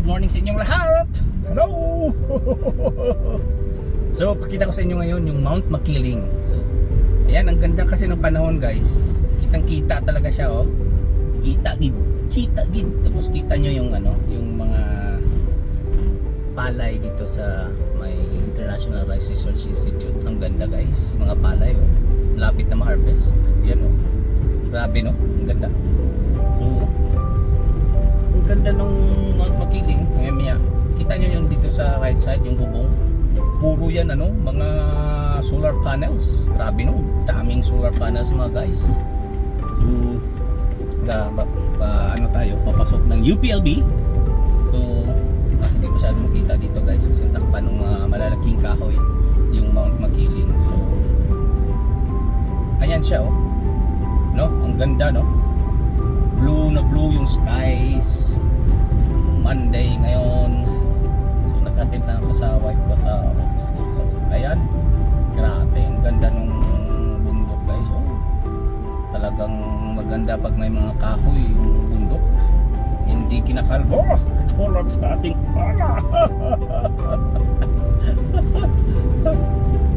morning sa inyong lahat. Hello. So, pakita ko sa inyo ngayon yung Mount Makiling. So, ayan, ang ganda kasi ng panahon, guys. Kitang-kita talaga siya, oh. Kita gid. Tapos kita nyo yung ano, yung mga palay dito sa may International Rice Research Institute. Ang ganda, guys. Mga palay, oh. Lapit na ma-harvest. Yan, oh. Grabe, no? Ang ganda. So, ang ganda ng Mount Makiling. Maya, kita nyo yung dito sa right side, yung bubong. Puro yan, ano, mga solar panels. Grabe, no? Daming solar panels, mga guys. So, ano tayo, papasok ng UPLB. So, hindi masyado makita dito, guys, kasi takpan ng mga malalaking kahoy yung Mount Makiling. So, ayan siya, oh. No? Ang ganda, no? Blue na blue yung skies. Monday ngayon. So, nag-attend na ako sa wife ko sa office niya. So, ayan. Grabe, ang ganda nung bundok, guys. Oh, talagang maganda pag may mga kahoy yung bundok. Hindi kinakalbo. Katulad sa ating pala.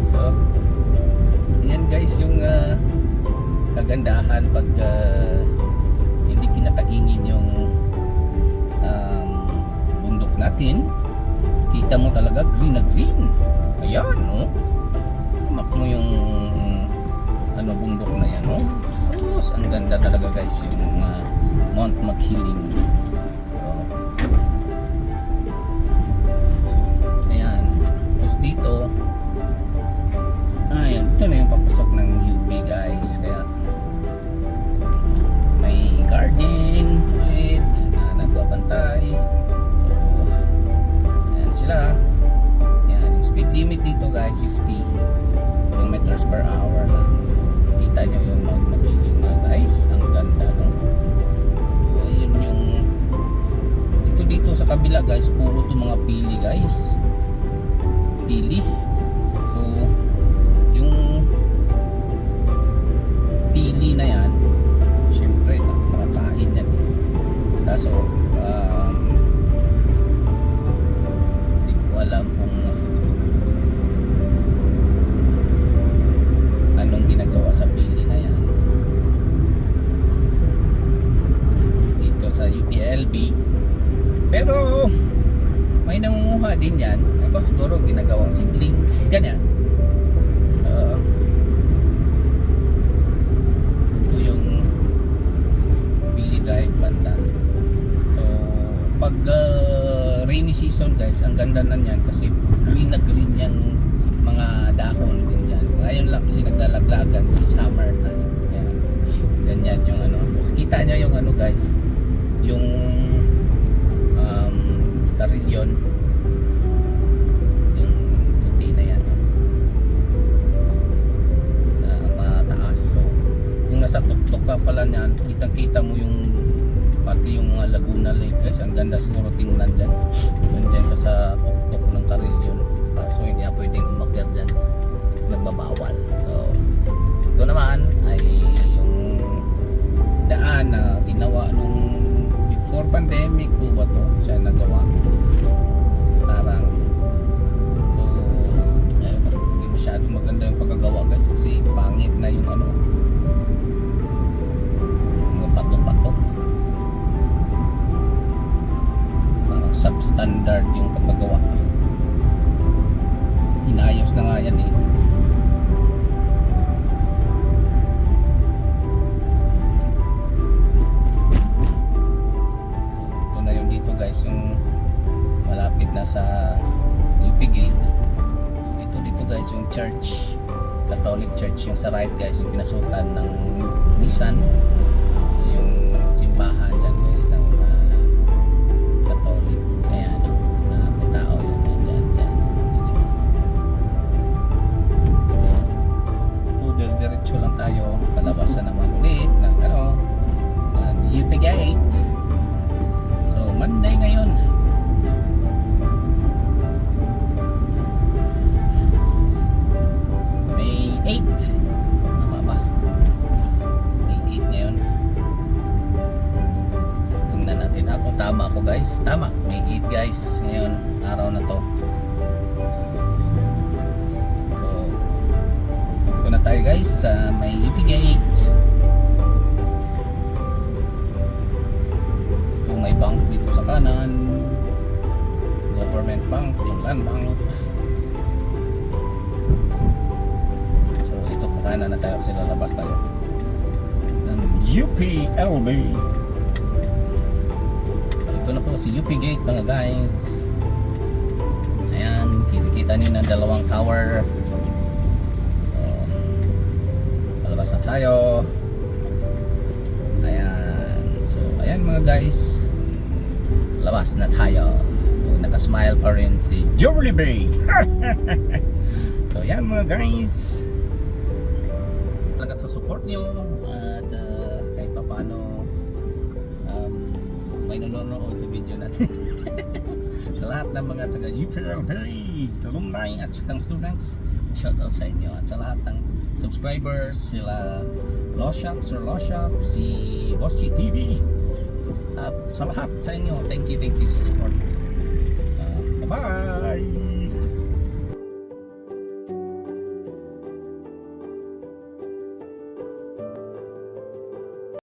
So, ayan, guys, yung kagandahan pag hindi kinakaingin yung bundok natin. Kita mo talaga green na green. Ayan, no? Hamak mo yung ano, bundok na yan, no? So, ang ganda talaga, guys, yung Mount Makiling. So, ayan. Tapos dito, ayan, ito na yung papasok ng UP, guys. Kaya may garden ulit na nagbabantay. So, ayan sila. Ayan, yung speed limit dito, guys, 50 kilometers per hour lang. So, kita nyo yung Mount Makiling, guys. Ang ganda, no? So, ayun yung dito sa kabila, guys, puro to mga pili, guys. Pili. So, yung pili na yan, syempre nakakain yan, eh. Kaso hindi ko alam kung anong ginagawa sa pili na yan dito sa UPLB, pero may nangunguha din yan. Ako siguro ginagawang seedlings, ganyan. Ito yung Pili Drive banda. So, pag rainy season, guys, ang ganda na yan kasi green na green yung mga dahon din dyan. Ngayon lang kasi naglalaglagan sa summer time. Yan. Ganyan yung ano. Tapos kita nyo yung ano, guys, yung karilyon, yung puti na yan, na mataas. So, kung nasa tuktok ka pala niyan, kitang-kita mo yung pati yung mga Laguna Lake, guys. Ang ganda siguro tingnan dyan. Nandyan ka sa tuktok ng karilyon. So, hindi na pwedeng umakyat dyan. Nagbabawal. So, ito naman ay yung daan na ginawa nung before pandemic po ba to siya nagawa. Parang, so, ayun, hindi masyadong maganda yung pagkagawa, guys, kasi pangit na yung ano, mga pato-pato. Parang substandard yung pagkagawa. Inayos na nga yan, eh. So, ito na yung dito, guys, yung malapit na sa UP Gate. So, dito, guys, yung church, Catholic Church, yung sa right, guys, yung pinasukan ng Nissan, yung simbahan dyan, guys, ng Catholic. Ayan, na may tao yan, dyan. Diretso lang tayo, palabasan naman ulit ng ano, UP Gate. So, Monday ngayon. May 8. Tama ba? May 8 ngayon. May 8 guys ngayon, araw na to. So, ito na tayo guys sa may UP Gate. Ito may bank dito sa kanan. Government bank, yung land bank. So ito kakanan na tayo kasi lalabas tayo ng UPLB. So ito na po si UP Gate mga guys. Ayan, kita nyo ng dalawang tower. So lalabas na tayo. Ayan. So ayan mga guys, labas na tayo. So, nakasmile pa rin si Jollibee. So yan mga guys, talaga sa support nyo at kahit pa paano may nanonood sa video natin. Sa lahat ng mga taga UPLB, alumni at sakang students, shoutout sa inyo. At sa lahat ng subscribers, sila Loshop, Sir Loshop, si Boss G TV, at sa lahat sa inyo, thank you sa support. Bye-bye!